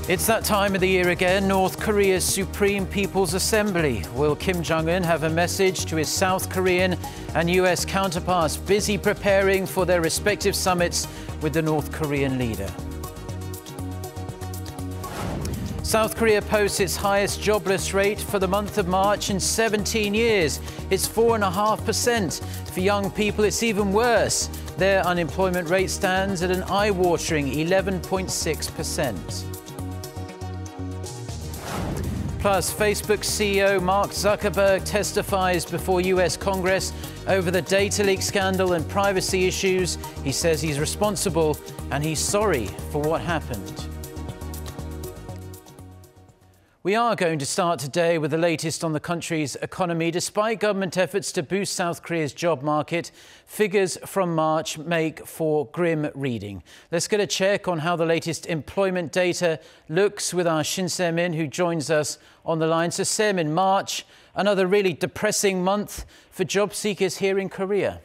It's that time of the year again. North Korea's Supreme People's Assembly. Will Kim Jong-un have a message to his South Korean and US counterparts busy preparing for their respective summits with the North Korean leader? South Korea posts its highest jobless rate for the month of March in 17 years. It's 4.5%. For young people, it's even worse. Their unemployment rate stands at an eye-watering 11.6%. Plus, Facebook CEO Mark Zuckerberg testifies before US Congress over the data leak scandal and privacy issues. He says he's responsible and he's sorry for what happened. We are going to start today with the latest on the country's economy. Despite government efforts to boost South Korea's job market, figures from March make for grim reading. Let's get a check on how the latest employment data looks with our Shin Se-min, who joins us on the line. So, Se-min, March, another really depressing month for job seekers here in Korea.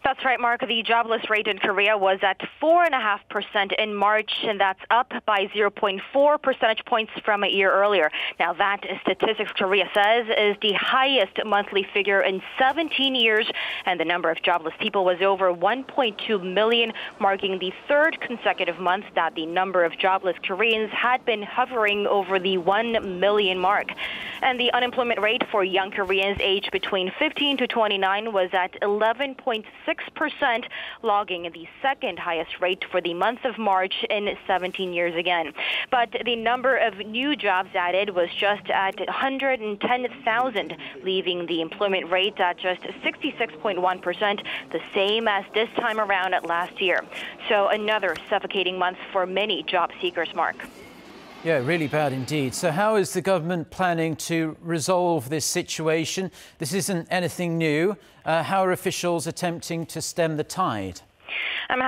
That's right, Mark. The jobless rate in Korea was at 4.5% in March, and that's up by 0.4 percentage points from a year earlier. Now, that Statistics Korea says is the highest monthly figure in 17 years, and the number of jobless people was over 1.2 million, marking the third consecutive month that the number of jobless Koreans had been hovering over the 1 million mark. And the unemployment rate for young Koreans aged between 15 to 29 was at 11.6%, logging the second highest rate for the month of March in 17 years again. But the number of new jobs added was just at 110,000, leaving the employment rate at just 66.1%, the same as this time around last year. So another suffocating month for many job seekers, Mark. Yeah, really bad indeed. So how is the government planning to resolve this situation? This isn't anything new. How are officials attempting to stem the tide? I'm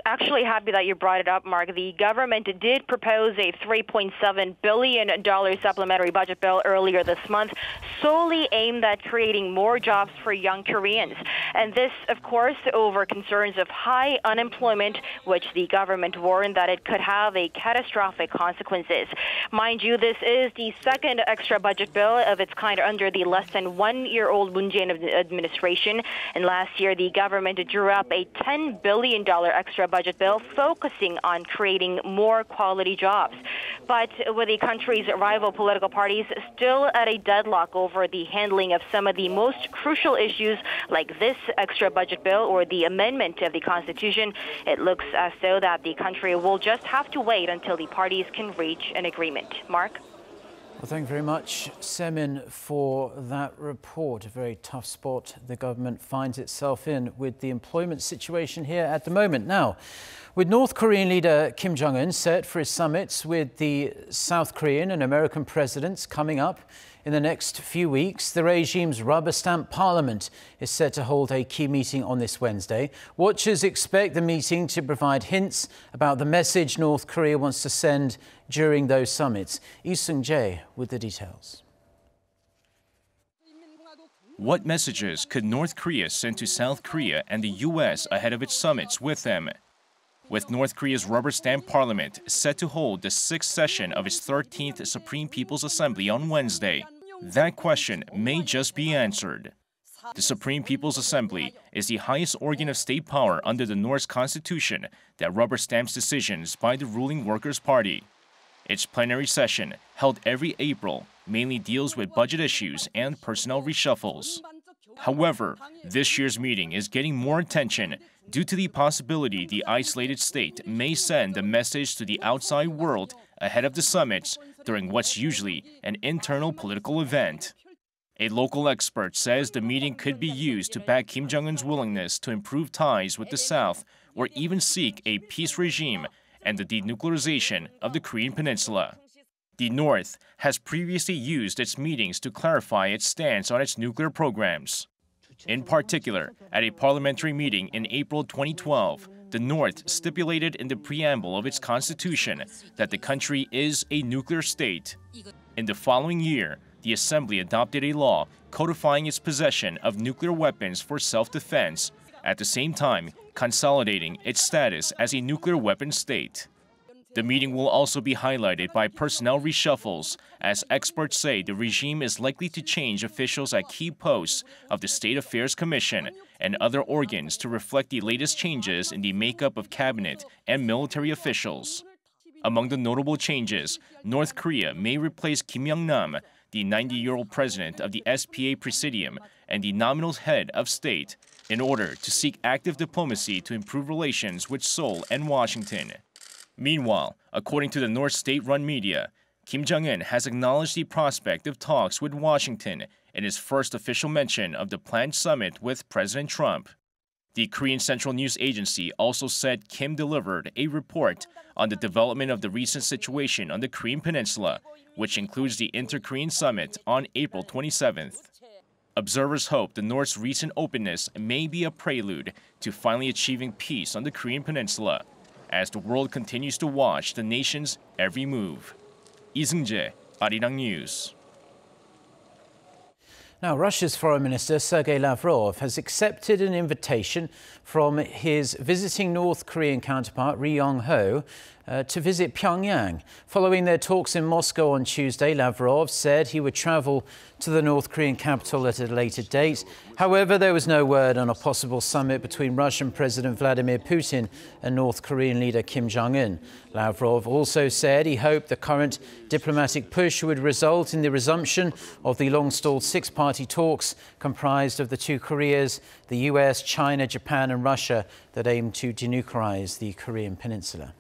actually happy that you brought it up, Mark. The government did propose a $3.7 billion supplementary budget bill earlier this month, solely aimed at creating more jobs for young Koreans. And this, of course, over concerns of high unemployment, which the government warned that it could have a catastrophic consequences. Mind you, this is the second extra budget bill of its kind under the less than one-year-old Moon Jae-in administration. And last year, the government drew up a $10 billion extra budget bill focusing on creating more quality jobs. But with the country's rival political parties still at a deadlock over the handling of some of the most crucial issues like this extra budget bill or the amendment of the Constitution, it looks as though that the country will just have to wait until the parties can reach an agreement. Mark? Well, thank you very much, Se-min, for that report. A very tough spot the government finds itself in with the employment situation here at the moment. Now, with North Korean leader Kim Jong-un set for his summits with the South Korean and American presidents coming up in the next few weeks, the regime's rubber stamp parliament is set to hold a key meeting on this Wednesday. Watchers expect the meeting to provide hints about the message North Korea wants to send during those summits. Lee Sung-jae with the details. What messages could North Korea send to South Korea and the U.S. ahead of its summits with them? With North Korea's rubber stamp parliament set to hold the 6th session of its 13th Supreme People's Assembly on Wednesday, that question may just be answered. The Supreme People's Assembly is the highest organ of state power under the North's constitution that rubber stamps decisions by the ruling Workers' Party. Its plenary session, held every April, mainly deals with budget issues and personnel reshuffles. However, this year's meeting is getting more attention due to the possibility the isolated state may send a message to the outside world ahead of the summits during what's usually an internal political event. A local expert says the meeting could be used to back Kim Jong-un's willingness to improve ties with the South or even seek a peace regime and the denuclearization of the Korean Peninsula. The North has previously used its meetings to clarify its stance on its nuclear programs. In particular, at a parliamentary meeting in April 2012, the North stipulated in the preamble of its constitution that the country is a nuclear state. In the following year, the Assembly adopted a law codifying its possession of nuclear weapons for self-defense, at the same time consolidating its status as a nuclear weapon state. The meeting will also be highlighted by personnel reshuffles, as experts say the regime is likely to change officials at key posts of the State Affairs Commission and other organs to reflect the latest changes in the makeup of cabinet and military officials. Among the notable changes, North Korea may replace Kim Young-nam, the 90-year-old president of the SPA Presidium and the nominal head of state, in order to seek active diplomacy to improve relations with Seoul and Washington. Meanwhile, according to the North state-run media, Kim Jong-un has acknowledged the prospect of talks with Washington in his first official mention of the planned summit with President Trump. The Korean Central News Agency also said Kim delivered a report on the development of the recent situation on the Korean Peninsula, which includes the Inter-Korean Summit on April 27th. Observers hope the North's recent openness may be a prelude to finally achieving peace on the Korean Peninsula, as the world continues to watch the nation's every move. Lee Seung-jae, Arirang News. Now, Russia's Foreign Minister Sergei Lavrov has accepted an invitation from his visiting North Korean counterpart Lee Myung-bak to visit Pyongyang. Following their talks in Moscow on Tuesday, Lavrov said he would travel to the North Korean capital at a later date. However, there was no word on a possible summit between Russian President Vladimir Putin and North Korean leader Kim Jong-un. Lavrov also said he hoped the current diplomatic push would result in the resumption of the long-stalled six-party talks comprised of the two Koreas, the US, China, Japan and Russia, that aim to denuclearize the Korean peninsula.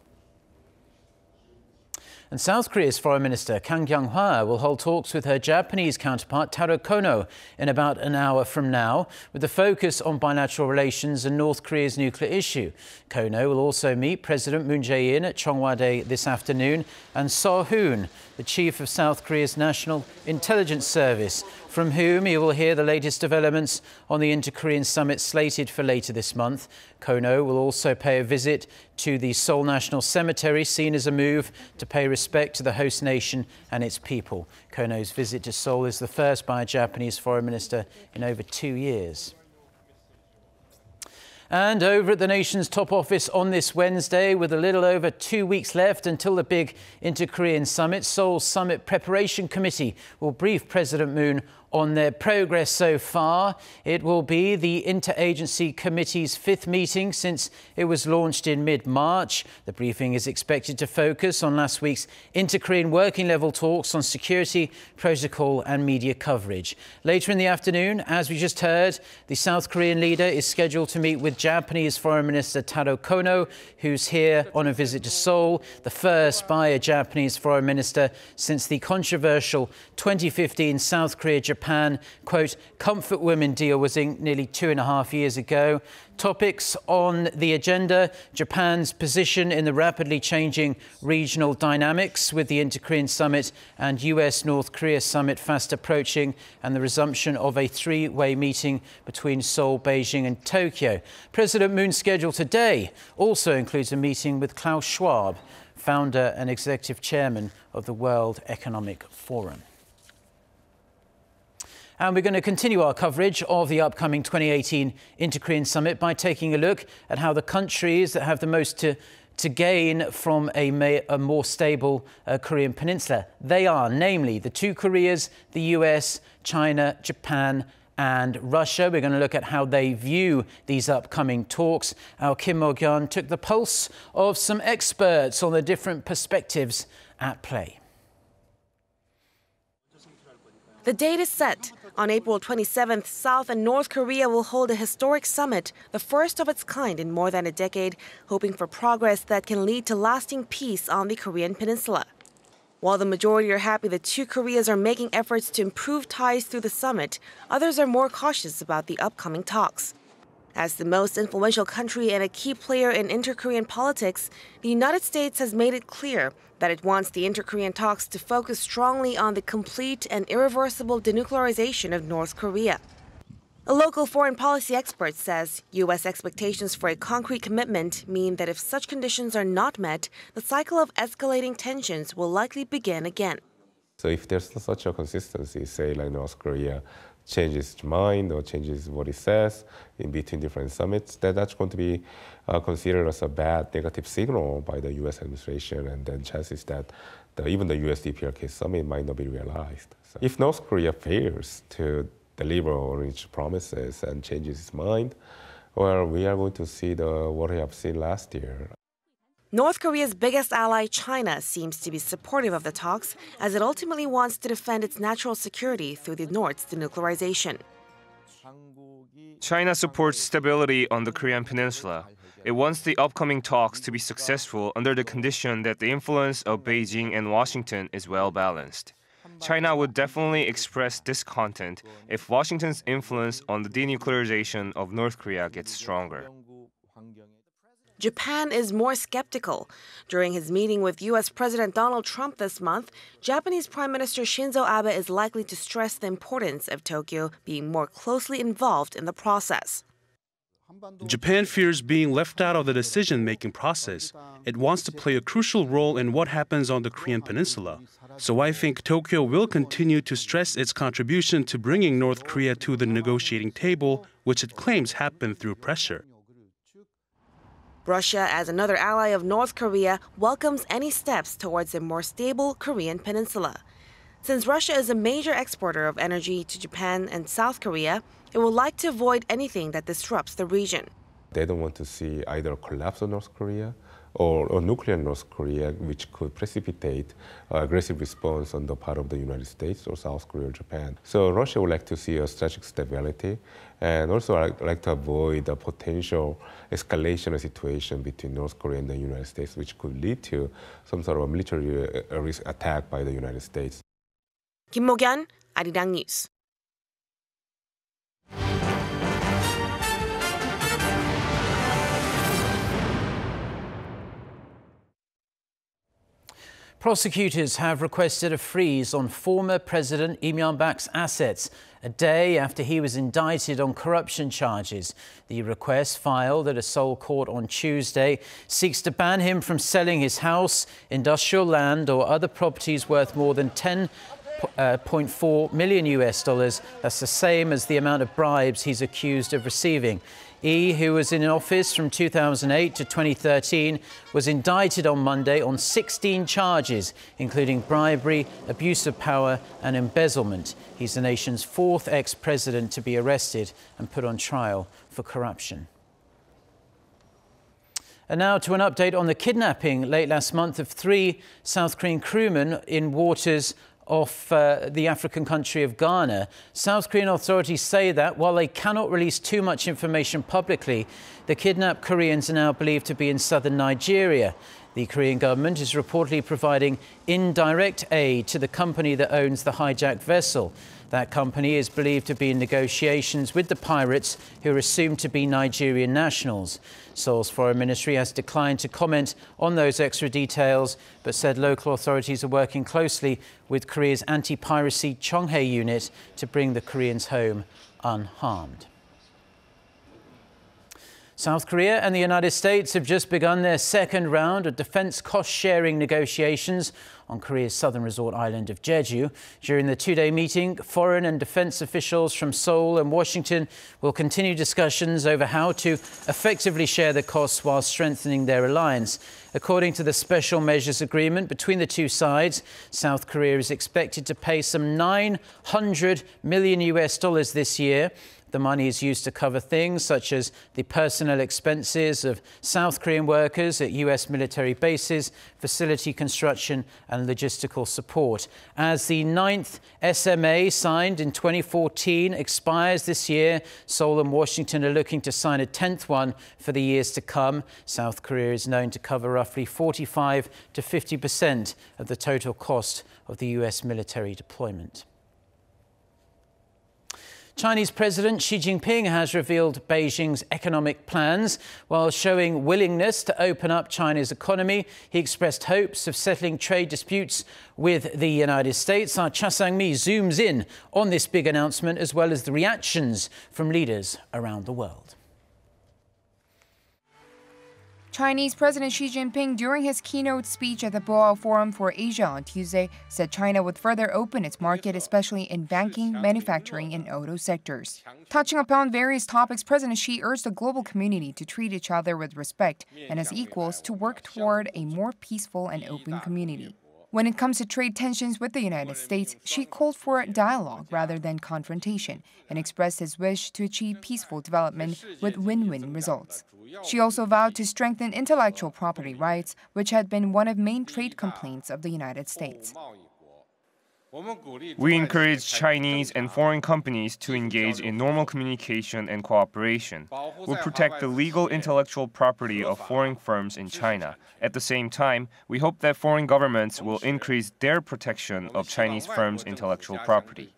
And South Korea's Foreign Minister Kang Jungho will hold talks with her Japanese counterpart Taro Kono in about an hour from now, with the focus on bilateral relations and North Korea's nuclear issue. Kono will also meet President Moon Jae-in at Cheongwadae this afternoon, and So-hoon, the chief of South Korea's National Intelligence Service, from whom he will hear the latest developments on the Inter-Korean Summit slated for later this month. Kono will also pay a visit to the Seoul National Cemetery, seen as a move to pay respect to the host nation and its people. Kono's visit to Seoul is the first by a Japanese foreign minister in over 2 years. And over at the nation's top office on this Wednesday, with a little over 2 weeks left until the big Inter-Korean Summit, Seoul's Summit Preparation Committee will brief President Moon on their progress so far. It will be the Interagency Committee's 5th meeting since it was launched in mid-March. The briefing is expected to focus on last week's Inter-Korean working-level talks on security, protocol and media coverage. Later in the afternoon, as we just heard, the South Korean leader is scheduled to meet with Japanese Foreign Minister Taro Kono, who's here on a visit to Seoul, the first by a Japanese foreign minister since the controversial 2015 South Korea-Japan quote, comfort women deal was inked nearly 2.5 years ago. Topics on the agenda: Japan's position in the rapidly changing regional dynamics with the Inter-Korean Summit and US-North Korea Summit fast approaching, and the resumption of a 3-way meeting between Seoul, Beijing and Tokyo. President Moon's schedule today also includes a meeting with Klaus Schwab, founder and executive chairman of the World Economic Forum. And we're going to continue our coverage of the upcoming 2018 Inter-Korean Summit by taking a look at how the countries that have the most to gain from a more stable Korean peninsula. They are, namely, the two Koreas, the US, China, Japan and Russia. We're going to look at how they view these upcoming talks. Our Kim Mo-kyun took the pulse of some experts on the different perspectives at play. The date is set. On April 27th, South and North Korea will hold a historic summit, the first of its kind in more than a decade, hoping for progress that can lead to lasting peace on the Korean peninsula. While the majority are happy the two Koreas are making efforts to improve ties through the summit, others are more cautious about the upcoming talks. As the most influential country and a key player in inter-Korean politics, the United States has made it clear that it wants the inter-Korean talks to focus strongly on the complete and irreversible denuclearization of North Korea. A local foreign policy expert says U.S. expectations for a concrete commitment mean that if such conditions are not met, the cycle of escalating tensions will likely begin again. So if there's such a consistency, say like North Korea, changes its mind or changes what it says in between different summits, that's going to be considered as a bad negative signal by the U.S. administration, and then chances that even the U.S. DPRK summit might not be realized. So if North Korea fails to deliver on its promises and changes its mind, well, we are going to see what we have seen last year. North Korea's biggest ally, China, seems to be supportive of the talks, as it ultimately wants to defend its natural security through the North's denuclearization. China supports stability on the Korean peninsula. It wants the upcoming talks to be successful under the condition that the influence of Beijing and Washington is well balanced. China would definitely express discontent if Washington's influence on the denuclearization of North Korea gets stronger. Japan is more skeptical. During his meeting with U.S. President Donald Trump this month, Japanese Prime Minister Shinzo Abe is likely to stress the importance of Tokyo being more closely involved in the process. Japan fears being left out of the decision-making process. It wants to play a crucial role in what happens on the Korean peninsula. So I think Tokyo will continue to stress its contribution to bringing North Korea to the negotiating table, which it claims happened through pressure. Russia, as another ally of North Korea, welcomes any steps towards a more stable Korean peninsula. Since Russia is a major exporter of energy to Japan and South Korea, it would like to avoid anything that disrupts the region. They don't want to see either a collapse of North Korea or a nuclear North Korea, which could precipitate aggressive response on the part of the United States or South Korea or Japan. So Russia would like to see a strategic stability, and also like to avoid a potential escalation of situation between North Korea and the United States, which could lead to some sort of a military attack by the United States. Kim Mo-kyun, Arirang News. Prosecutors have requested a freeze on former President Lee Myung-bak's assets a day after he was indicted on corruption charges. The request, filed at a Seoul court on Tuesday, seeks to ban him from selling his house, industrial land or other properties worth more than $10.4 million US. That's the same as the amount of bribes he's accused of receiving. Lee, who was in office from 2008 to 2013, was indicted on Monday on 16 charges, including bribery, abuse of power and embezzlement. He's the nation's fourth ex-president to be arrested and put on trial for corruption. And now to an update on the kidnapping late last month of 3 South Korean crewmen in waters off the African country of Ghana. South Korean authorities say that while they cannot release too much information publicly, the kidnapped Koreans are now believed to be in southern Nigeria. The Korean government is reportedly providing indirect aid to the company that owns the hijacked vessel. That company is believed to be in negotiations with the pirates, who are assumed to be Nigerian nationals. Seoul's foreign ministry has declined to comment on those extra details, but said local authorities are working closely with Korea's anti-piracy Cheonghae unit to bring the Koreans home unharmed. South Korea and the United States have just begun their second round of defense cost-sharing negotiations on Korea's southern resort island of Jeju. During the two-day meeting, foreign and defense officials from Seoul and Washington will continue discussions over how to effectively share the costs while strengthening their alliance. According to the special measures agreement between the two sides, South Korea is expected to pay some $900 million US this year. The money is used to cover things such as the personnel expenses of South Korean workers at US military bases, facility construction and logistical support. As the 9th SMA signed in 2014 expires this year, Seoul and Washington are looking to sign a 10th one for the years to come. South Korea is known to cover roughly 45% to 50% of the total cost of the US military deployment. Chinese President Xi Jinping has revealed Beijing's economic plans. While showing willingness to open up China's economy, he expressed hopes of settling trade disputes with the United States. Our Cha Sang-mi zooms in on this big announcement, as well as the reactions from leaders around the world. Chinese President Xi Jinping, during his keynote speech at the Boao Forum for Asia on Tuesday, said China would further open its market, especially in banking, manufacturing, and auto sectors. Touching upon various topics, President Xi urged the global community to treat each other with respect and as equals to work toward a more peaceful and open community. When it comes to trade tensions with the United States, Xi called for dialogue rather than confrontation and expressed his wish to achieve peaceful development with win-win results. She also vowed to strengthen intellectual property rights, which had been one of main trade complaints of the United States. We encourage Chinese and foreign companies to engage in normal communication and cooperation. We'll protect the legal intellectual property of foreign firms in China. At the same time, we hope that foreign governments will increase their protection of Chinese firms' intellectual property.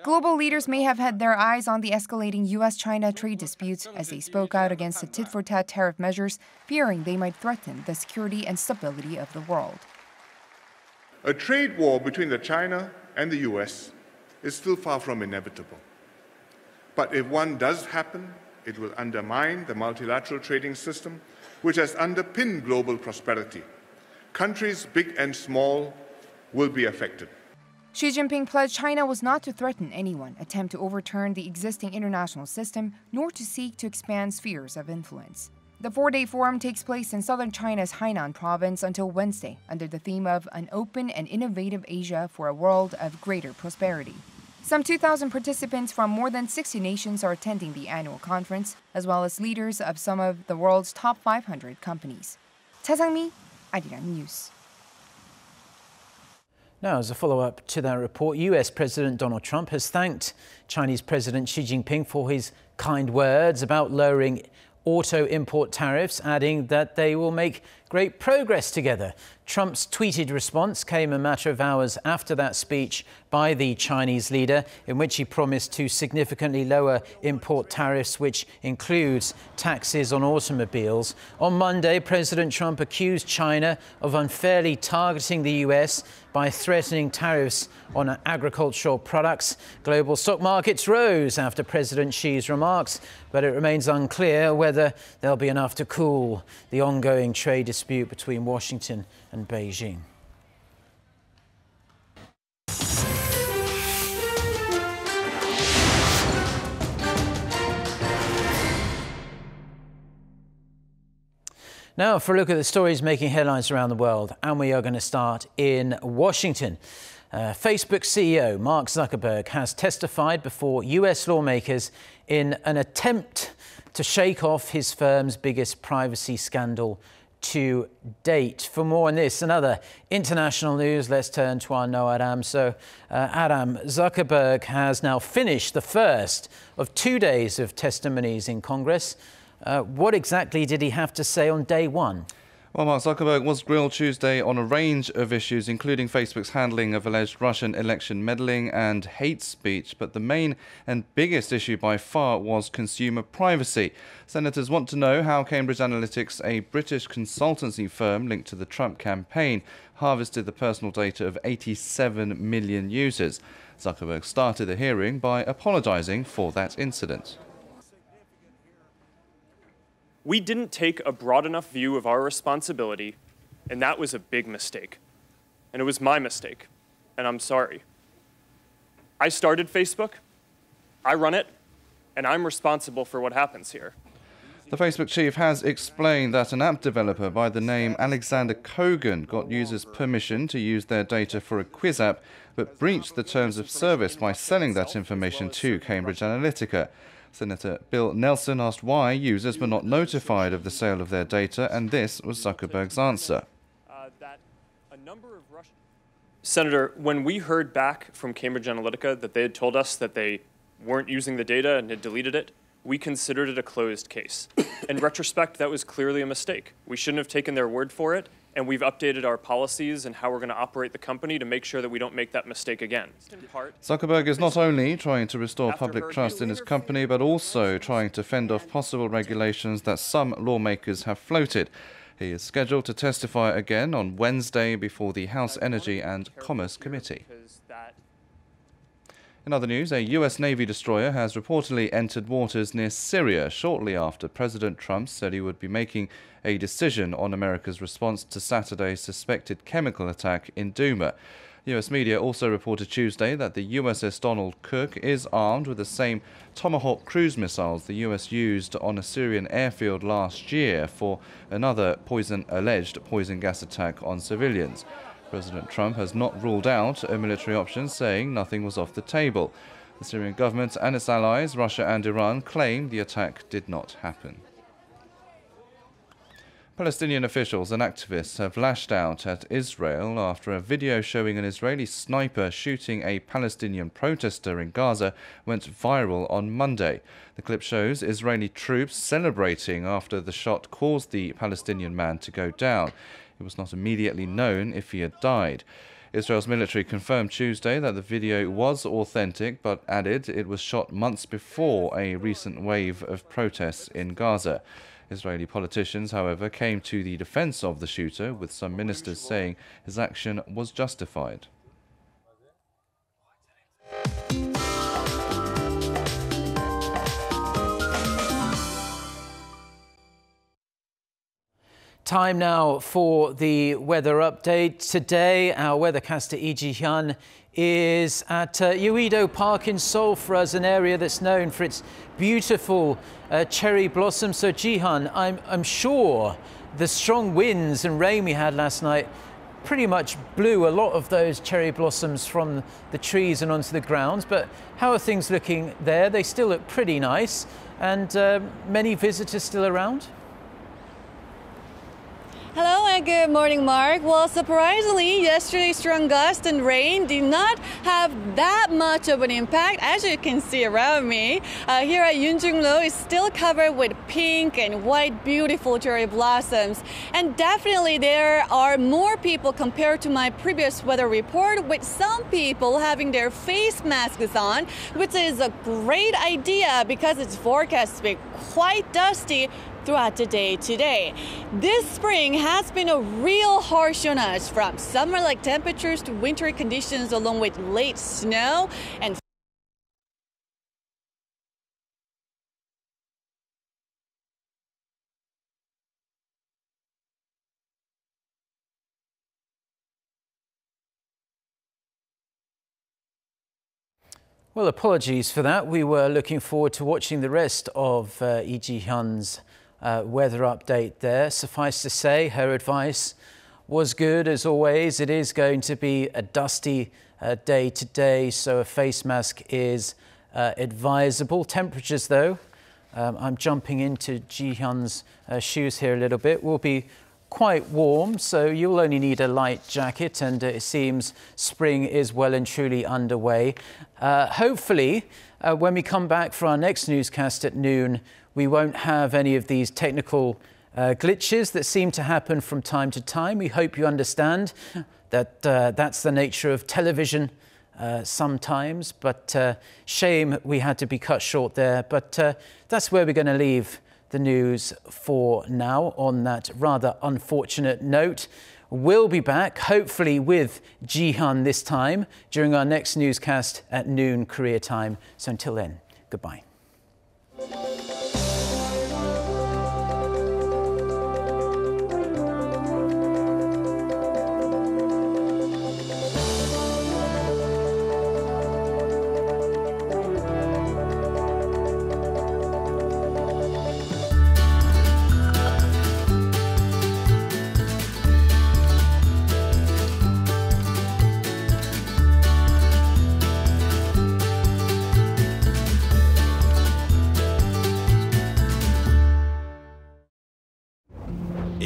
Global leaders may have had their eyes on the escalating U.S.-China trade disputes as they spoke out against the tit-for-tat tariff measures, fearing they might threaten the security and stability of the world. A trade war between China and the US is still far from inevitable. But if one does happen, it will undermine the multilateral trading system, which has underpinned global prosperity. Countries big and small will be affected. Xi Jinping pledged China was not to threaten anyone, attempt to overturn the existing international system, nor to seek to expand spheres of influence. The four-day forum takes place in southern China's Hainan province until Wednesday, under the theme of An Open and Innovative Asia for a World of Greater Prosperity. Some 2,000 participants from more than 60 nations are attending the annual conference, as well as leaders of some of the world's top 500 companies. Cha Sang-mi, Arirang News. Now, as a follow-up to that report, US President Donald Trump has thanked Chinese President Xi Jinping for his kind words about lowering auto import tariffs, adding that they will make great progress together. Trump's tweeted response came a matter of hours after that speech by the Chinese leader, in which he promised to significantly lower import tariffs, which includes taxes on automobiles. On Monday, President Trump accused China of unfairly targeting the US by threatening tariffs on agricultural products. Global stock markets rose after President Xi's remarks, but it remains unclear whether there'll be enough to cool the ongoing trade dispute between Washington and Beijing. Now for a look at the stories making headlines around the world, and we are going to start in Washington. Facebook CEO Mark Zuckerberg has testified before US lawmakers in an attempt to shake off his firm's biggest privacy scandal to date. For more on this and other international news, let's turn to our Noah Adam. So, Adam, Zuckerberg has now finished the first of 2 days of testimonies in Congress. What exactly did he have to say on day one? Well, Mark Zuckerberg was grilled Tuesday on a range of issues, including Facebook's handling of alleged Russian election meddling and hate speech. But the main and biggest issue by far was consumer privacy. Senators want to know how Cambridge Analytica, a British consultancy firm linked to the Trump campaign, harvested the personal data of 87 million users. Zuckerberg started the hearing by apologizing for that incident. We didn't take a broad enough view of our responsibility, and that was a big mistake. And it was my mistake, and I'm sorry. I started Facebook, I run it, and I'm responsible for what happens here. The Facebook chief has explained that an app developer by the name Alexander Kogan got users permission to use their data for a quiz app, but breached the terms of service by selling that information to Cambridge Analytica. Senator Bill Nelson asked why users were not notified of the sale of their data, and this was Zuckerberg's answer. Senator, when we heard back from Cambridge Analytica that they had told us that they weren't using the data and had deleted it, we considered it a closed case. In retrospect, that was clearly a mistake. We shouldn't have taken their word for it, and we've updated our policies and how we're going to operate the company to make sure that we don't make that mistake again. Zuckerberg is not only trying to restore public trust in his company, but also trying to fend off possible regulations that some lawmakers have floated. He is scheduled to testify again on Wednesday before the House Energy and Commerce Committee. In other news, a US Navy destroyer has reportedly entered waters near Syria shortly after President Trump said he would be making a decision on America's response to Saturday's suspected chemical attack in Douma. US media also reported Tuesday that the USS Donald Cook is armed with the same Tomahawk cruise missiles the US used on a Syrian airfield last year for another alleged poison gas attack on civilians. President Trump has not ruled out a military option, saying nothing was off the table. The Syrian government and its allies, Russia and Iran, claim the attack did not happen. Palestinian officials and activists have lashed out at Israel after a video showing an Israeli sniper shooting a Palestinian protester in Gaza went viral on Monday. The clip shows Israeli troops celebrating after the shot caused the Palestinian man to go down. It was not immediately known if he had died. Israel's military confirmed Tuesday that the video was authentic, but added it was shot months before a recent wave of protests in Gaza. Israeli politicians, however, came to the defense of the shooter, with some ministers saying his action was justified. Time now for the weather update. Today, our weathercaster Lee Ji-hyun is at Jeju-do Park in Seoul for us, an area that's known for its beautiful cherry blossoms. So Ji-hyun, I'm sure the strong winds and rain we had last night pretty much blew a lot of those cherry blossoms from the trees and onto the grounds. But how are things looking there? They still look pretty nice, and many visitors still around? Hello and good morning, Mark. Well, surprisingly, yesterday's strong gusts and rain did not have that much of an impact. As you can see around me, here at Jeju-do is still covered with pink and white, beautiful cherry blossoms. And definitely there are more people compared to my previous weather report, with some people having their face masks on, which is a great idea because it's forecast to be quite dusty throughout the day today. This spring has been a real harsh on us, from summer-like temperatures to wintry conditions, along with late snow and Well, apologies for that. We were looking forward to watching the rest of Lee Ji-hyun's weather update there. Suffice to say, her advice was good as always. It is going to be a dusty day today, so a face mask is advisable. Temperatures, though, I'm jumping into Ji-hyun's shoes here a little bit, will be quite warm, so you'll only need a light jacket, and it seems spring is well and truly underway. Hopefully, when we come back for our next newscast at noon, we won't have any of these technical glitches that seem to happen from time to time. We hope you understand that that's the nature of television sometimes, but shame we had to be cut short there. But that's where we're going to leave the news for now, on that rather unfortunate note. We'll be back, hopefully with Ji-hyun this time, during our next newscast at noon Korea time. So until then, goodbye.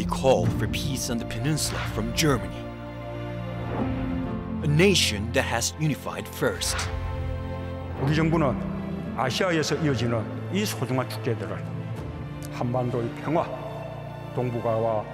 Call for peace on the peninsula from Germany, a nation that has unified first. 우리 정부는 아시아에서 이어지는 이 소중한 축제들을 한반도의 평화, 동북아와